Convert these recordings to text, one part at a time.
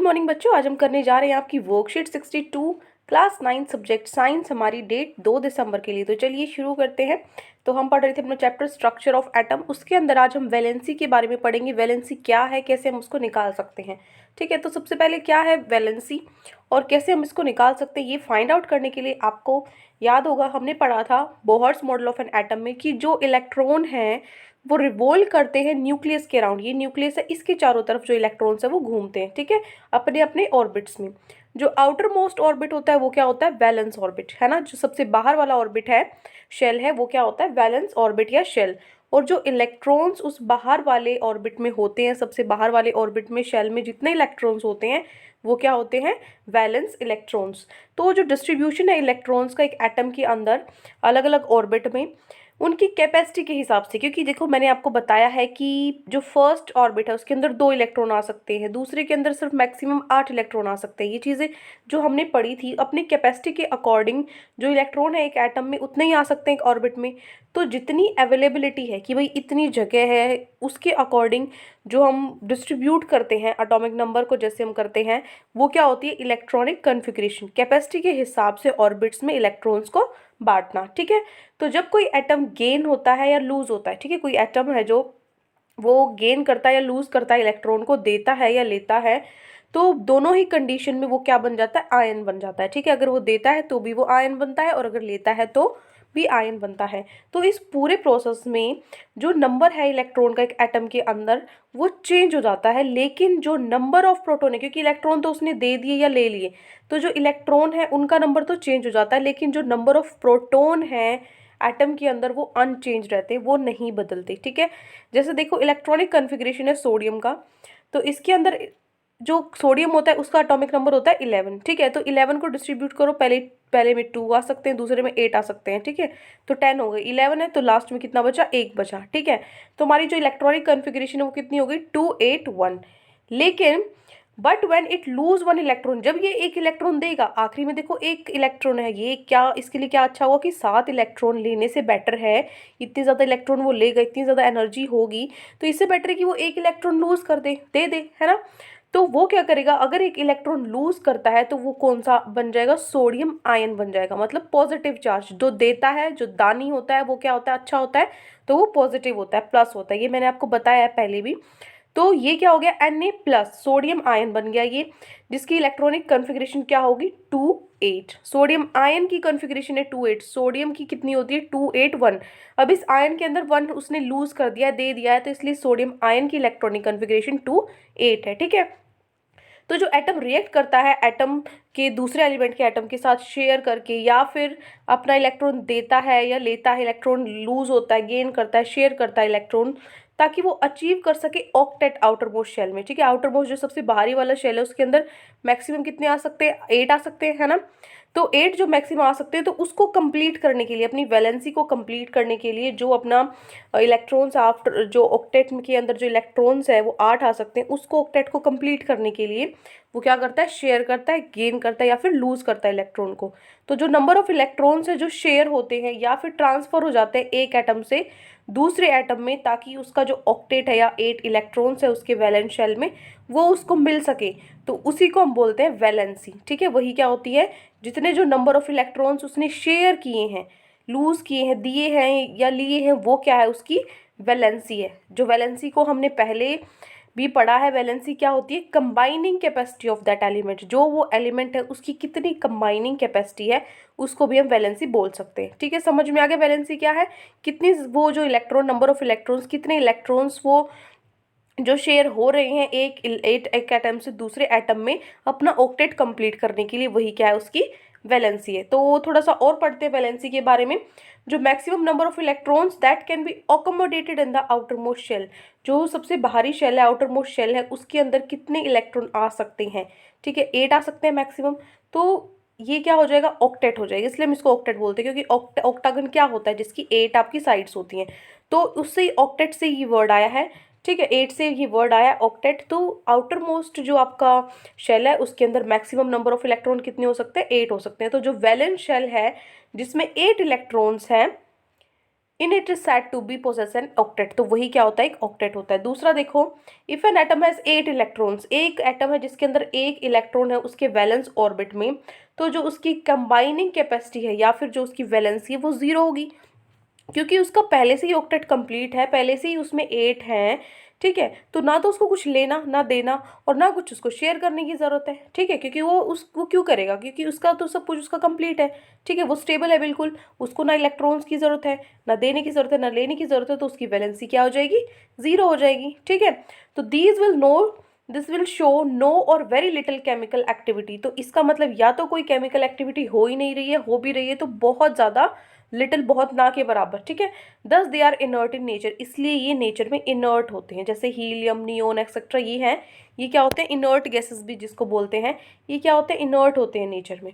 Morning बच्चों, आज हम करने जा रहे हैं आपकी वर्कशीट 62 क्लास 9 सब्जेक्ट साइंस। हमारी डेट 2 दिसंबर के लिए। तो चलिए शुरू करते हैं। तो हम पढ़ रहे थे अपना चैप्टर स्ट्रक्चर ऑफ एटम। उसके अंदर आज हम वैलेंसी के बारे में पढ़ेंगे। वैलेंसी क्या है, कैसे हम उसको निकाल सकते हैं। ठीक है, तो सबसे पहले क्या है वैलेंसी और कैसे हम इसको निकाल सकते हैं, ये फाइंड आउट करने के लिए आपको याद होगा हमने पढ़ा था Bohr's model of an atom में कि जो इलेक्ट्रॉन है वो रिवोल्व करते हैं न्यूक्लियस के अराउंड। ये न्यूक्लियस है, इसके चारों तरफ जो इलेक्ट्रॉन्स है वो घूमते हैं, ठीक है, अपने अपने ऑर्बिट्स में। जो आउटर मोस्ट ऑर्बिट होता है वो क्या होता है, वैलेंस ऑर्बिट, है ना। जो सबसे बाहर वाला ऑर्बिट है, शेल है, वो क्या होता है, वैलेंस ऑर्बिट या शेल। और जो इलेक्ट्रॉन्स उस बाहर वाले ऑर्बिट में होते हैं, सबसे बाहर वाले ऑर्बिट में, शेल में जितने इलेक्ट्रॉन्स होते हैं वो क्या होते हैं, वैलेंस इलेक्ट्रॉन्स। तो जो डिस्ट्रीब्यूशन है इलेक्ट्रॉन्स का एक एटम के अंदर अलग अलग ऑर्बिट में, उनकी कैपेसिटी के हिसाब से, क्योंकि देखो मैंने आपको बताया है कि जो फर्स्ट ऑर्बिट है उसके अंदर 2 इलेक्ट्रॉन आ सकते हैं, दूसरे के अंदर सिर्फ मैक्सिमम 8 इलेक्ट्रॉन आ सकते हैं। ये चीज़ें जो हमने पढ़ी थी, अपनी कैपेसिटी के अकॉर्डिंग जो इलेक्ट्रॉन है एक एटम में उतने ही आ सकते हैं एक ऑर्बिट में। तो जितनी अवेलेबिलिटी है कि भाई इतनी जगह है, उसके अकॉर्डिंग जो हम डिस्ट्रीब्यूट करते हैं एटॉमिक नंबर को, जैसे हम करते हैं, वो क्या होती है, इलेक्ट्रॉनिक कन्फिग्रेशन। कैपेसिटी के हिसाब से ऑर्बिट्स में इलेक्ट्रॉन्स को बांटना, ठीक है। तो जब कोई एटम गेन होता है या लूज होता है, ठीक है, कोई एटम है जो वो गेन करता है या लूज करता है, इलेक्ट्रॉन को देता है या लेता है, तो दोनों ही कंडीशन में वो क्या बन जाता है, आयन बन जाता है, ठीक है। अगर वो देता है तो भी वो आयन बनता है और अगर लेता है तो भी आयन बनता है। तो इस पूरे प्रोसेस में जो नंबर है इलेक्ट्रॉन का एक एटम के अंदर वो चेंज हो जाता है, लेकिन जो नंबर ऑफ प्रोटॉन है, क्योंकि इलेक्ट्रॉन तो उसने दे दिए या ले लिए, तो जो इलेक्ट्रॉन है उनका नंबर तो चेंज हो जाता है, लेकिन जो नंबर ऑफ प्रोटॉन है एटम के अंदर वो अनचेंज रहते हैं, वो नहीं बदलते, ठीक है। जैसे देखो इलेक्ट्रॉनिक कन्फिग्रेशन है सोडियम का, तो इसके अंदर जो सोडियम होता है उसका एटॉमिक नंबर होता है 11, ठीक है। तो 11 को डिस्ट्रीब्यूट करो, पहले पहले में 2 आ सकते हैं, दूसरे में 8 आ सकते हैं, ठीक है। तो 10 हो गई, 11 है तो लास्ट में कितना बचा, 1 बचा, ठीक है। तो हमारी जो इलेक्ट्रॉनिक कन्फिग्रेशन है वो कितनी हो गई, 2 8 1। लेकिन but when it lose 1 electron, जब ये एक इलेक्ट्रॉन देगा, आखिरी में देखो एक इलेक्ट्रॉन है, ये क्या इसके लिए क्या अच्छा हुआ कि 7 इलेक्ट्रॉन लेने से बेटर है, इतनी ज़्यादा इलेक्ट्रॉन वो लेगा, इतनी ज़्यादा एनर्जी होगी, तो इससे बेटर है कि वो एक इलेक्ट्रॉन लूज कर दे, है ना। तो वो क्या करेगा, अगर एक इलेक्ट्रॉन लूज करता है तो वो कौन सा बन जाएगा, सोडियम आयन बन जाएगा। मतलब पॉजिटिव चार्ज जो देता है, जो दानी होता है वो क्या होता है, अच्छा होता है, तो वो पॉजिटिव होता है, प्लस होता है। ये मैंने आपको बताया है पहले भी। तो ये क्या हो गया, Na प्लस सोडियम आयन बन गया ये, जिसकी इलेक्ट्रॉनिक कन्फिग्रेशन क्या होगी, 2 8। सोडियम आयन की कन्फिग्रेशन है 2 8, सोडियम की कितनी होती है, 2 8 1। अब इस आयन के अंदर 1 उसने लूज कर दिया है, दे दिया है, तो इसलिए सोडियम आयन की इलेक्ट्रॉनिक कन्फिग्रेशन 2 8 है, ठीक है। तो जो एटम रिएक्ट करता है एटम के दूसरे एलिमेंट के एटम के साथ शेयर करके, या फिर अपना इलेक्ट्रॉन देता है या लेता है, इलेक्ट्रॉन लूज होता है, गेन करता है, शेयर करता है इलेक्ट्रॉन, ताकि वो अचीव कर सके ऑक्टेट आउटर मोस्ट शेल में, ठीक है। आउटर मोस्ट जो सबसे बाहरी वाला शेल है उसके अंदर मैक्सिमम कितने आ सकते हैं, 8 आ सकते हैं, है ना। तो 8 जो मैक्सिमम आ सकते हैं, तो उसको कंप्लीट करने के लिए, अपनी वैलेंसी को कंप्लीट करने के लिए, जो अपना इलेक्ट्रॉन्स आफ्टर जो ऑक्टेट के अंदर जो इलेक्ट्रॉन्स है वो 8 आ सकते हैं, उसको ऑक्टेट को कंप्लीट करने के लिए वो क्या करता है, शेयर करता है, गेन करता है या फिर लूज करता है इलेक्ट्रॉन को। तो जो नंबर ऑफ इलेक्ट्रॉन्स है जो शेयर होते हैं या फिर ट्रांसफर हो जाते हैं एक एटम से दूसरे एटम में, ताकि उसका जो ऑक्टेट है या 8 इलेक्ट्रॉन्स है उसके वैलेंस शेल में वो उसको मिल सके, तो उसी को हम बोलते हैं वैलेंसी, ठीक है। वही क्या होती है, जितने जो नंबर ऑफ इलेक्ट्रॉन्स उसने शेयर किए हैं, लूज किए हैं, दिए हैं या लिए हैं, वो क्या है, उसकी वैलेंसी है। जो वैलेंसी को हमने पहले भी पढ़ा है, वैलेंसी क्या होती है, combining capacity of that element, जो वो एलिमेंट है उसकी कितनी कंबाइनिंग कैपेसिटी है, उसको भी हम वैलेंसी बोल सकते हैं, ठीक है। समझ में आ गया वैलेंसी क्या है, कितनी वो जो इलेक्ट्रॉन, नंबर ऑफ इलेक्ट्रॉन्स, कितने इलेक्ट्रॉन्स वो जो शेयर हो रहे हैं एक एटम से दूसरे एटम में अपना ऑक्टेट कंप्लीट करने के लिए, वही क्या है, उसकी वैलेंसी है। तो थोड़ा सा और पढ़ते हैं वैलेंसी के बारे में। जो maximum number of electrons that can be accommodated in the outer most shell, जो सबसे बाहरी शेल है, आउटर मोस्ट शेल है, उसके अंदर कितने इलेक्ट्रॉन आ सकते हैं, ठीक है, 8 आ सकते हैं मैक्सिमम। तो ये क्या हो जाएगा, ऑक्टेट हो जाएगा, इसलिए हम इसको ऑक्टेट बोलते हैं, क्योंकि ऑक्टागन क्या होता है, जिसकी 8 आपकी साइड्स होती हैं, तो उससे ऑक्टेट से ये वर्ड आया है, ठीक है। 8 से ये वर्ड आया ऑक्टेट। तो आउटर मोस्ट जो आपका शेल है उसके अंदर मैक्सिमम नंबर ऑफ इलेक्ट्रॉन कितने हो सकते हैं, 8 हो सकते हैं। तो जो वैलेंस शेल है जिसमें 8 इलेक्ट्रॉन्स हैं, in it is said to be possess an octet, तो वही क्या होता है, एक ऑक्टेट होता है। दूसरा देखो, if an atom has 8 electrons, एक एटम है जिसके अंदर 1 इलेक्ट्रॉन है उसके वैलेंस ऑर्बिट में, तो जो उसकी कंबाइनिंग कैपेसिटी है या फिर जो उसकी वैलेंसी है वो 0 होगी, क्योंकि उसका पहले से ही ऑक्टेट कंप्लीट है, पहले से ही उसमें 8 हैं, ठीक है। तो ना तो उसको कुछ लेना ना देना और ना कुछ उसको शेयर करने की ज़रूरत है, ठीक है, क्योंकि वो क्यों करेगा, क्योंकि उसका तो सब कुछ उसका कंप्लीट है, ठीक है, वो स्टेबल है बिल्कुल, उसको ना इलेक्ट्रॉन्स की ज़रूरत है, ना देने की ज़रूरत है, ना लेने की ज़रूरत है, तो उसकी वैलेंसी क्या हो जाएगी, 0 हो जाएगी, ठीक है। तो दिस विल शो नो और वेरी लिटिल केमिकल एक्टिविटी, तो इसका मतलब या तो कोई केमिकल एक्टिविटी हो ही नहीं रही है, हो भी रही है तो बहुत ज़्यादा लिटिल, बहुत ना के बराबर, ठीक है। Thus they are inert in nature, इसलिए ये नेचर में इनर्ट होते हैं, जैसे हीलियम, नियोन एक्सेट्रा, ये हैं, ये क्या होते हैं, इनर्ट गैसेस भी जिसको बोलते हैं, ये क्या होते हैं, इनर्ट होते हैं नेचर में,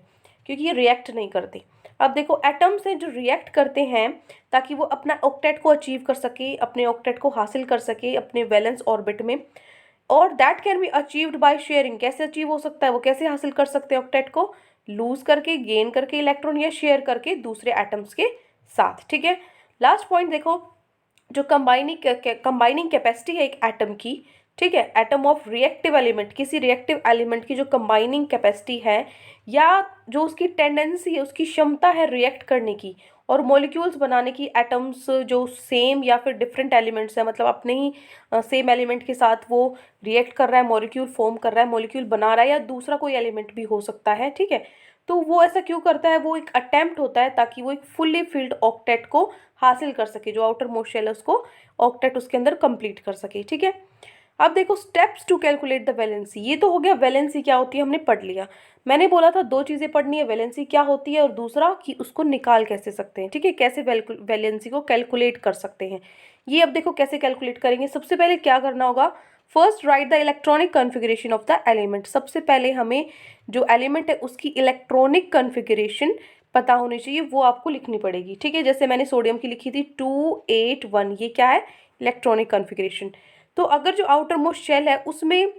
क्योंकि ये रिएक्ट नहीं करते। अब देखो एटम्स हैं जो रिएक्ट करते हैं ताकि वो अपना ऑक्टेट को अचीव कर सके, अपने ऑक्टेट को हासिल कर सके अपने वैलेंस ऑर्बिट में, और that can be achieved by sharing, कैसे अचीव हो सकता है, वो कैसे हासिल कर सकते हैं ऑक्टेट को, लूज करके, गेन करके इलेक्ट्रॉन, या शेयर करके दूसरे एटम्स के साथ, ठीक है। लास्ट पॉइंट देखो, जो कंबाइनिंग कैपेसिटी है एक एटम की, ठीक है, एटम ऑफ रिएक्टिव एलिमेंट, किसी रिएक्टिव एलिमेंट की जो कंबाइनिंग कैपेसिटी है या जो उसकी टेंडेंसी है, उसकी क्षमता है रिएक्ट करने की और मॉलिक्यूल्स बनाने की, एटम्स जो सेम या फिर डिफरेंट एलिमेंट्स हैं, मतलब अपने ही सेम एलिमेंट के साथ वो रिएक्ट कर रहा है, मॉलिक्यूल फॉर्म कर रहा है, मॉलिक्यूल बना रहा है, या दूसरा कोई एलिमेंट भी हो सकता है, ठीक है। तो वो ऐसा क्यों करता है, वो एक अटेम्प्ट होता है ताकि वो एक फुल्ली फिल्ड ऑक्टेट को हासिल कर सके, जो आउटर मोस्ट शेल है उसको ऑक्टेट उसके अंदर कंप्लीट कर सके, ठीक है। अब देखो steps to calculate the valency, ये तो हो गया वैलेंसी क्या होती है, हमने पढ़ लिया। मैंने बोला था दो चीज़ें पढ़नी है, वैलेंसी क्या होती है और दूसरा कि उसको निकाल कैसे सकते हैं, ठीक है, कैसे वैलेंसी को कैलकुलेट कर सकते हैं। ये अब देखो कैसे कैलकुलेट करेंगे। सबसे पहले क्या करना होगा, first right the electronic configuration of the element, सबसे पहले हमें जो एलिमेंट है उसकी इलेक्ट्रॉनिक कन्फिगरेशन पता होनी चाहिए, वो आपको लिखनी पड़ेगी, ठीक है। जैसे मैंने सोडियम की लिखी थी 281, ये क्या है, इलेक्ट्रॉनिक कन्फिगरेशन। तो अगर जो आउटर मोस्ट शेल है उसमें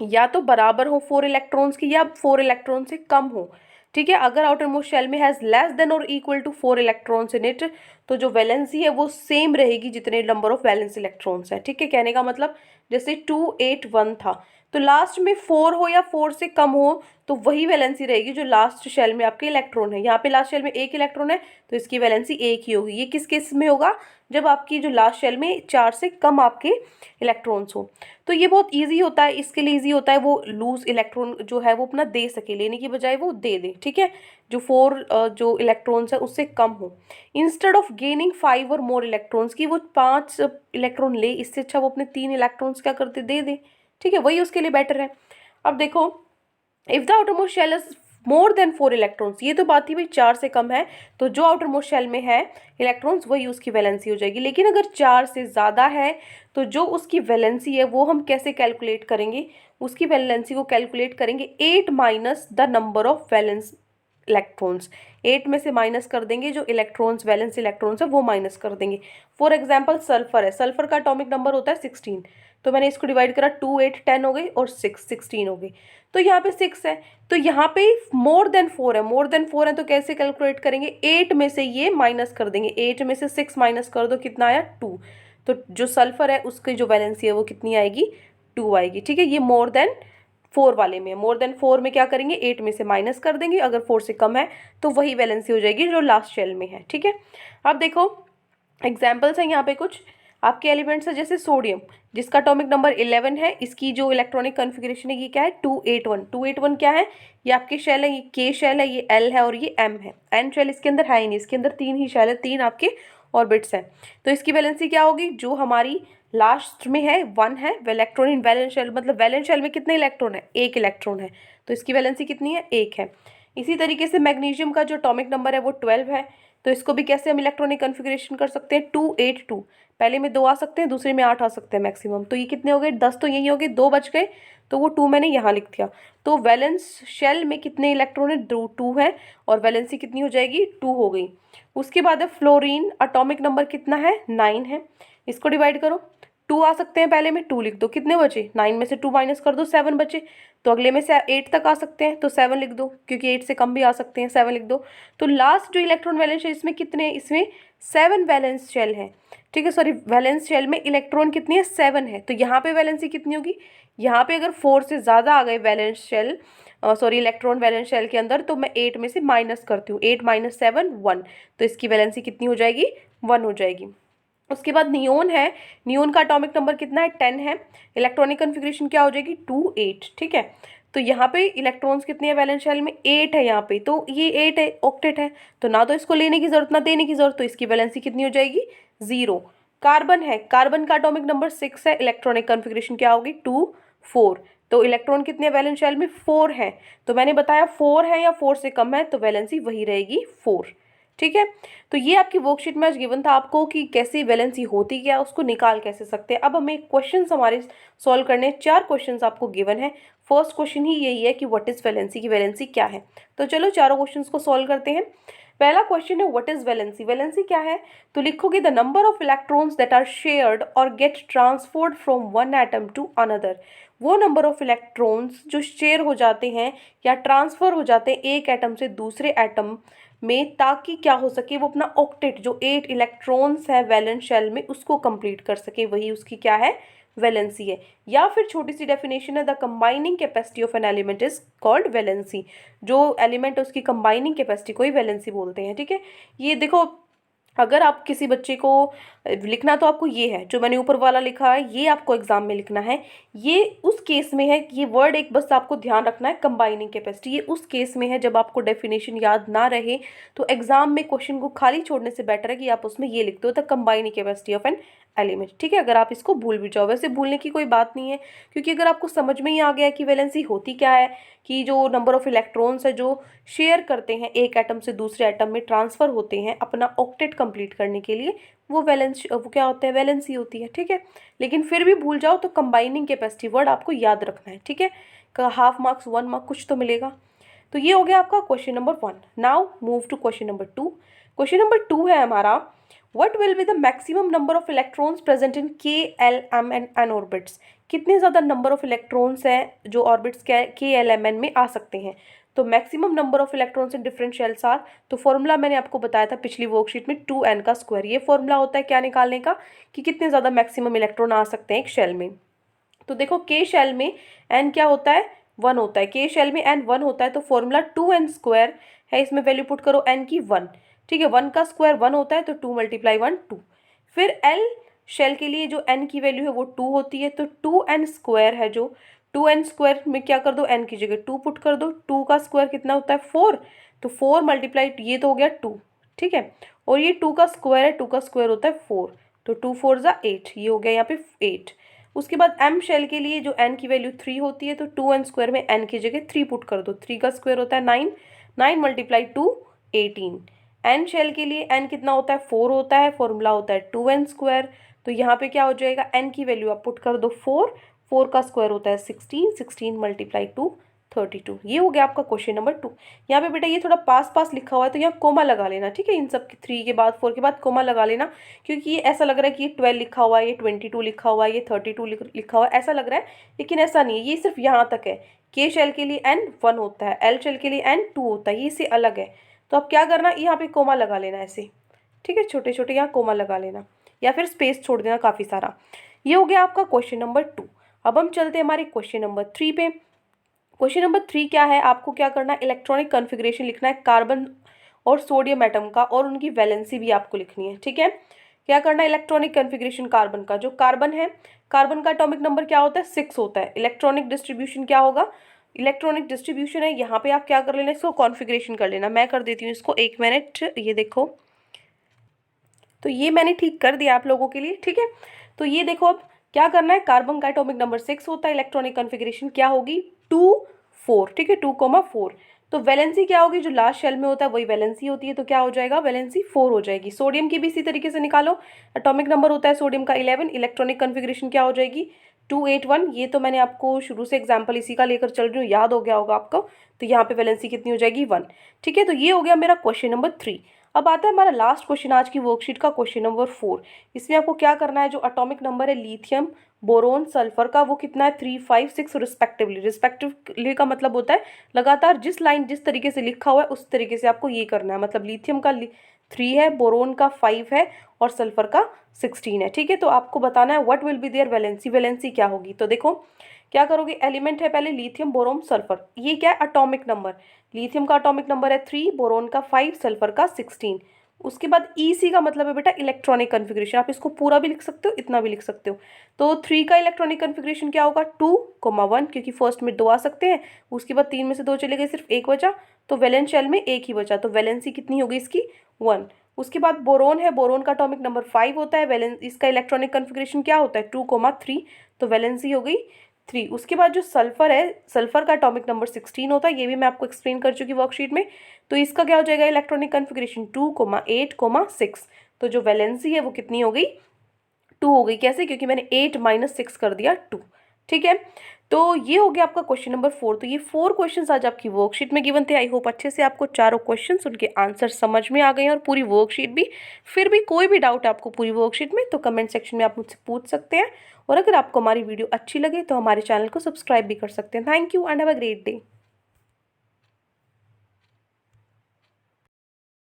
या तो बराबर हो 4 इलेक्ट्रॉन्स की या 4 इलेक्ट्रॉन से कम हो, ठीक है। अगर आउटर मोस्ट शेल में हैज़ लेस देन और equal to 4 electrons in it, तो जो वैलेंसी है वो सेम रहेगी जितने नंबर ऑफ वैलेंस इलेक्ट्रॉन्स है, ठीक है। कहने का मतलब जैसे 281 था तो लास्ट में 4 हो या 4 से कम हो तो वही वैलेंसी रहेगी जो लास्ट शेल में आपके इलेक्ट्रॉन है। यहाँ पे लास्ट शेल में 1 इलेक्ट्रॉन है तो इसकी वैलेंसी 1 ही होगी। ये किस केस में होगा, जब आपकी जो लास्ट शेल में 4 से कम आपके इलेक्ट्रॉन्स हो। तो ये बहुत ईजी होता है, इसके लिए ईजी होता है वो लूज इलेक्ट्रॉन जो है वो अपना दे सके, लेने की बजाय वो दे दे, ठीक है, जो 4 जो इलेक्ट्रॉन्स है उससे कम हो। इंस्टेड ऑफ गेनिंग 5 और मोर इलेक्ट्रॉन्स की वो 5 इलेक्ट्रॉन ले, इससे अच्छा वो अपने 3 इलेक्ट्रॉन्स क्या करते, दे दे, ठीक है, वही उसके लिए बेटर है। अब देखो if the outer most shell is more than 4 electrons, ये तो बात थी भाई 4 से कम है तो जो आउटर मोस्ट शेल में है इलेक्ट्रॉन्स वही उसकी वैलेंसी हो जाएगी। लेकिन अगर 4 से ज़्यादा है तो जो उसकी वैलेंसी है वो हम कैसे कैलकुलेट करेंगे, उसकी वैलेंसी को कैलकुलेट करेंगे 8 minus the number of valence electrons, 8 में से माइनस कर देंगे जो इलेक्ट्रॉन्स वैलेंस इलेक्ट्रॉन्स है वो माइनस कर देंगे। फॉर एग्जांपल सल्फर है, सल्फर का एटॉमिक नंबर होता है 16, तो मैंने इसको डिवाइड करा 2 8 10 हो गई और 6 16 हो गई, तो यहाँ पे 6 है, तो यहाँ पे मोर देन 4 है, मोर देन 4 है तो कैसे कैलकुलेट करेंगे, 8 में से ये माइनस कर देंगे, 8 में से 6 माइनस कर दो कितना आया 2, तो जो सल्फर है उसकी जो वैलेंसी है वो कितनी आएगी 2 आएगी, ठीक है। ये मोर देन 4 वाले में, मोर देन 4 में क्या करेंगे 8 में से माइनस कर देंगे, अगर 4 से कम है तो वही वैलेंसी हो जाएगी जो लास्ट शेल में है, ठीक है। अब देखो एग्जाम्पल्स हैं यहाँ पे कुछ आपके एलिमेंट्स है, जैसे सोडियम जिसका एटॉमिक नंबर 11 है, इसकी जो इलेक्ट्रॉनिक कन्फिग्रेशन है ये क्या है 281, 281 क्या है, ये आपके शेल है, ये के शेल है, ये एल है और ये एम है, एन शेल इसके अंदर है ही नहीं, इसके अंदर 3 ही शेल है, 3 आपके ऑर्बिट्स हैं, तो इसकी वैलेंसी क्या होगी, जो हमारी लास्ट में है 1 है, इलेक्ट्रॉन इन वैलेंस शेल, मतलब वैलेंस शेल में कितने इलेक्ट्रॉन है, 1 इलेक्ट्रॉन है, तो इसकी वैलेंसी कितनी है 1 है। इसी तरीके से मैग्नीशियम का जो एटॉमिक नंबर है वो 12 है, तो इसको भी कैसे हम इलेक्ट्रॉनिक कन्फिग्रेशन कर सकते हैं 282, पहले में 2 आ सकते हैं दूसरे में 8 आ सकते हैं मैक्सिमम, तो ये कितने हो गए 10, तो यही हो गए, 2 बच गए तो वो 2 मैंने यहाँ लिख दिया। तो वैलेंस शेल में कितने इलेक्ट्रॉन है 2 है और वैलेंसी कितनी हो जाएगी 2 हो गई। उसके बाद है फ्लोरीन, एटॉमिक नंबर कितना है 9 है, इसको डिवाइड करो 2 आ सकते हैं, पहले में 2 लिख दो, कितने बचे 9 में से 2 माइनस कर दो 7 बचे, तो अगले में से 8 तक आ सकते हैं तो 7 लिख दो, क्योंकि 8 से कम भी आ सकते हैं, 7 लिख दो। तो लास्ट जो इलेक्ट्रॉन वैलेंस है इसमें कितने, इसमें 7 वैलेंस शेल है, ठीक है, सॉरी वैलेंस शेल में इलेक्ट्रॉन कितनी है 7 है। तो यहाँ पे वैलेंसी कितनी होगी, यहाँ पे अगर 4 से ज़्यादा आ गए valence shell, sorry electron valence shell के अंदर, तो मैं 8 में से माइनस करती हूँ, 8 माइनस 7 1, तो इसकी वैलेंसी कितनी हो जाएगी 1 हो जाएगी। उसके बाद नियोन है, नियोन का एटॉमिक नंबर कितना है 10 है, इलेक्ट्रॉनिक कन्फिग्रेशन क्या हो जाएगी 2 8, ठीक है। तो यहाँ पे इलेक्ट्रॉन्स कितने हैं वैलेंस शेल में 8 है यहाँ पे, तो ये 8 है, ऑक्टेट है, तो ना तो इसको लेने की जरूरत ना देने की जरूरत, तो इसकी वैलेंसी कितनी हो जाएगी 0। कार्बन है, कार्बन का एटॉमिक नंबर 6 है, इलेक्ट्रॉनिक कन्फिग्रेशन क्या होगी 2 4, तो इलेक्ट्रॉन कितने वैलेंस शेल में 4 है, तो मैंने बताया 4 है या 4 से कम है तो वैलेंसी वही रहेगी 4, ठीक है। तो ये आपकी वर्कशीट में आज गिवन था आपको कि कैसे वैलेंसी होती क्या, उसको निकाल कैसे सकते हैं। अब हमें क्वेश्चन हमारे सॉल्व करने, 4 क्वेश्चंस आपको गिवन है। फर्स्ट क्वेश्चन ही यही है कि व्हाट इज वैलेंसी, की वैलेंसी क्या है। तो चलो चारों क्वेश्चंस को सॉल्व करते हैं। पहला क्वेश्चन है व्हाट इज वैलेंसी, वैलेंसी क्या है, तो लिखोगे the number of electrons that are shared or get transferred from one atom to another, वो नंबर ऑफ इलेक्ट्रॉन्स जो शेयर हो जाते हैं या ट्रांसफर हो जाते हैं एक एटम से दूसरे एटम में, ताकि क्या हो सके वो अपना ऑक्टेट जो 8 इलेक्ट्रॉन्स है वैलेंस शेल में उसको कंप्लीट कर सके, वही उसकी क्या है वैलेंसी है। या फिर छोटी सी डेफिनेशन है the combining capacity of an element is called valency, जो एलिमेंट है उसकी कंबाइनिंग कैपेसिटी को ही वैलेंसी बोलते हैं, ठीक है। ये देखो अगर आप किसी बच्चे को लिखना, तो आपको ये है जो मैंने ऊपर वाला लिखा है ये आपको एग्जाम में लिखना है। ये उस केस में है कि ये वर्ड एक बस आपको ध्यान रखना है कंबाइनिंग कैपेसिटी, ये उस केस में है जब आपको डेफिनेशन याद ना रहे, तो एग्जाम में क्वेश्चन को खाली छोड़ने से बेटर है कि आप उसमें ये लिख दो the combining capacity of an element, ठीक है। अगर आप इसको भूल भी जाओ, वैसे भूलने की कोई बात नहीं है, क्योंकि अगर आपको समझ में ही आ गया कि वैलेंसी होती क्या है, कि जो नंबर ऑफ इलेक्ट्रॉन्स है जो शेयर करते हैं एक एटम से दूसरे एटम में ट्रांसफर होते हैं अपना ऑक्टेट कंप्लीट करने के लिए, वो वो क्या होता है वैलेंसी होती है, ठीक है। लेकिन फिर भी भूल जाओ तो कंबाइनिंग कैपेसिटी वर्ड आपको याद रखना है, ठीक है। हाफ मार्क्स 1 मार्क कुछ तो मिलेगा। तो ये हो गया आपका question number 1। Now move to question number 2। Question number 2 है हमारा what will be the maximum number of electrons present in K L M and N orbits, कितने ज़्यादा नंबर ऑफ इलेक्ट्रॉन्स हैं जो ऑर्बिट्स के एल एम एन में आ सकते हैं। तो maximum number of electrons in different shells are, तो फॉर्मूला मैंने आपको बताया था पिछली वर्कशीट में 2n का स्क्वायर, ये फॉर्मूला होता है क्या निकालने का, कि कितने ज़्यादा मैक्सिमम इलेक्ट्रॉन आ सकते हैं एक शेल में। तो देखो के शेल में n क्या होता है 1 होता है, के शेल में n 1 होता है, तो फॉर्मूला 2n स्क्वायर है, इसमें वैल्यू पुट करो n की 1, ठीक है। 1 का स्क्वायर 1 होता है, तो 2 × 1 2। फिर l शेल के लिए जो n की वैल्यू है वो 2 होती है, तो 2n स्क्वायर है, जो 2n स्क्वायर में क्या कर दो n की जगह 2 पुट कर दो, 2 का स्क्वायर कितना होता है 4, तो 4 × ये तो हो गया 2, ठीक है। और ये 2 का स्क्वायर है, 2 का स्क्वायर होता है 4, तो 2 4 ज़ा 8, ये हो गया यहाँ पे 8। उसके बाद m शेल के लिए जो n की वैल्यू 3 होती है, तो 2n स्क्वायर में n की जगह 3 पुट कर दो, 3 का स्क्वायर होता है 9, 9 × 2 18। n शेल के लिए n कितना होता है 4 होता है, फॉर्मूला होता है 2n स्क्वायर, तो यहाँ पे क्या हो जाएगा n की वैल्यू आप पुट कर दो 4, 4 का स्क्वायर होता है 16, 16 × 2 32। ये हो गया आपका क्वेश्चन नंबर 2। यहाँ पे बेटा ये थोड़ा पास पास लिखा हुआ है, तो यहाँ कोमा लगा लेना, ठीक है। इन सब 3 के बाद 4 के बाद कोमा लगा लेना, क्योंकि ये ऐसा लग रहा है कि ये 12 लिखा हुआ है, ये 22 लिखा हुआ है, ये 32 लिखा हुआ है, ऐसा लग रहा है, लेकिन ऐसा नहीं है, ये सिर्फ यहाँ तक है। के शेल के लिए n 1 होता है, एल शेल के लिए n 2 होता है, ये इससे अलग है। तो अब क्या करना, यहाँ पे कोमा लगा लेना ऐसे, ठीक है, छोटे छोटे यहाँ कोमा लगा लेना, या फिर स्पेस छोड़ देना काफ़ी सारा। ये हो गया आपका क्वेश्चन नंबर 2। अब हम चलते हैं हमारे क्वेश्चन नंबर 3 पे। क्वेश्चन नंबर 3 क्या है, आपको क्या करना है, इलेक्ट्रॉनिक कॉन्फ़िगरेशन लिखना है कार्बन और सोडियम एटम का, और उनकी वैलेंसी भी आपको लिखनी है, ठीक है। क्या करना है, इलेक्ट्रॉनिक कॉन्फ़िगरेशन कार्बन का, जो कार्बन है कार्बन का एटॉमिक नंबर क्या होता है 6 होता है। इलेक्ट्रॉनिक डिस्ट्रीब्यूशन क्या होगा, इलेक्ट्रॉनिक डिस्ट्रीब्यूशन है, यहाँ पे आप क्या कर लेना, इसको कॉन्फ़िगरेशन कर लेना। मैं कर देती हूँ इसको 1 मिनट, ये देखो, तो ये मैंने ठीक कर दिया आप लोगों के लिए, ठीक है। तो ये देखो अब क्या करना है, कार्बन का एटॉमिक नंबर 6 होता है, इलेक्ट्रॉनिक कॉन्फ़िगरेशन क्या होगी 2 4, ठीक है, 2 4। तो वैलेंसी क्या होगी, जो लास्ट शेल में होता है वही वैलेंसी होती है, तो क्या हो जाएगा वैलेंसी 4 हो जाएगी। सोडियम की भी इसी तरीके से निकालो, एटॉमिक नंबर होता है सोडियम का 11, इलेक्ट्रॉनिक कॉन्फ़िगरेशन क्या हो जाएगी 281। ये तो मैंने आपको शुरू से एग्जाम्पल इसी का लेकर चल रही हूँ, याद हो गया होगा आपको। तो यहाँ पे वैलेंसी कितनी हो जाएगी 1, ठीक है। तो ये हो गया मेरा क्वेश्चन नंबर 3। अब आता है हमारा लास्ट क्वेश्चन आज की वर्कशीट का, क्वेश्चन नंबर 4। इसमें आपको क्या करना है, जो एटॉमिक नंबर है लिथियम, बोरोन, सल्फर का, वो कितना है 3, 5, 6 रिस्पेक्टिवली। रिस्पेक्टिवली का मतलब होता है लगातार जिस लाइन जिस तरीके से लिखा हुआ है उस तरीके से आपको ये करना है। मतलब लिथियम का 3 है, बोरोन का 5 है और सल्फर का 16 है। ठीक है, तो आपको बताना है what will be their valency, valency क्या होगी। तो देखो क्या करोगे, एलिमेंट है पहले लिथियम, बोरोन, सल्फर, ये क्या है एटॉमिक नंबर। लिथियम का एटॉमिक नंबर है 3, बोरोन का 5, सल्फर का 16। उसके बाद ईसी का मतलब है बेटा इलेक्ट्रॉनिक कन्फिग्रेशन। आप इसको पूरा भी लिख सकते हो, इतना भी लिख सकते हो। तो 3 का इलेक्ट्रॉनिक कन्फिग्रेशन क्या होगा, 2, 1, क्योंकि फर्स्ट में 2 आ सकते हैं। उसके बाद 3 में से 2 चले गए, सिर्फ एक बचा, तो वैलेंस शेल में एक ही बचा, तो वैलेंसी कितनी होगी इसकी 1। उसके बाद बोरोन है, बोरोन का एटॉमिक नंबर 5 होता है, वैलेंस इसका इलेक्ट्रॉनिक कन्फिग्रेशन क्या होता है 2, 3, तो वैलेंसी हो गई 3। उसके बाद जो सल्फर है, सल्फर का एटॉमिक नंबर 16 होता है, ये भी मैं आपको एक्सप्लेन कर चुकी वर्कशीट में। तो इसका क्या हो जाएगा इलेक्ट्रॉनिक कन्फिग्रेशन 2, 8, 6। तो जो वैलेंसी है वो कितनी हो गई 2 हो गई। कैसे, क्योंकि मैंने 8 - 6 कर दिया 2। ठीक है, तो ये हो गया आपका क्वेश्चन नंबर 4। तो ये 4 क्वेश्चंस आज आपकी वर्कशीट में गिवन थे। आई होप अच्छे से आपको चारों क्वेश्चंस उनके आंसर समझ में आ गए हैं और पूरी वर्कशीट भी। फिर भी कोई भी डाउट आपको पूरी वर्कशीट में तो कमेंट सेक्शन में आप मुझसे पूछ सकते हैं। और अगर आपको हमारी वीडियो अच्छी लगे तो हमारे चैनल को सब्सक्राइब भी कर सकते हैं। Thank you and have a great day.